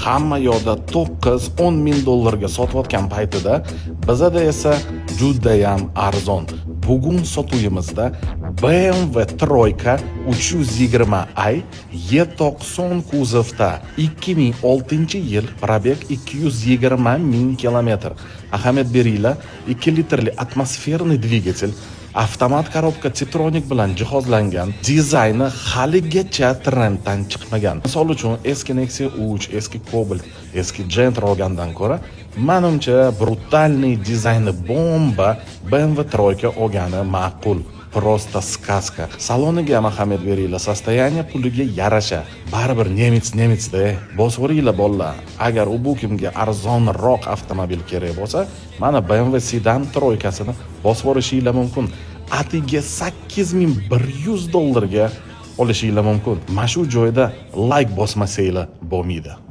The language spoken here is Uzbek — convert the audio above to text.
hamma yoqda 9-10 ming dollarga sotayotgan paytida bizada esa juda ham arzon. Bugun sotuvimizda BMW Troika 320i E90 kuzovda 2006-yil, probeg 220 ming kilometr. Ahamiyat beringlar, 2 litrli atmosferniy dvigatel, avtomat korobka Tiptronic bilan jihozlangan, dizayni haligacha trenddan chiqmagan. Misol uchun eski Nexia 3, eski Cobalt, eski Gentra olgandan ko'ra, menimcha brutalniy dizayni bomba BMW Troika olgani ma'qul. Prosta сказка. Saloniga ham ahamiyat beringlar, sostoyaniya puliga yarasha. Baribir nemis-da. Bosvoringlar bolalar. Agar u bu kimga arzonroq avtomobil kerak bo'lsa, mana BMW Sedan Troikasini bosvorishinglar mumkin. Atiga 8100 dollarga olishinglar mumkin. Mana shu joyda like bosmasanglar bo'lmaydi.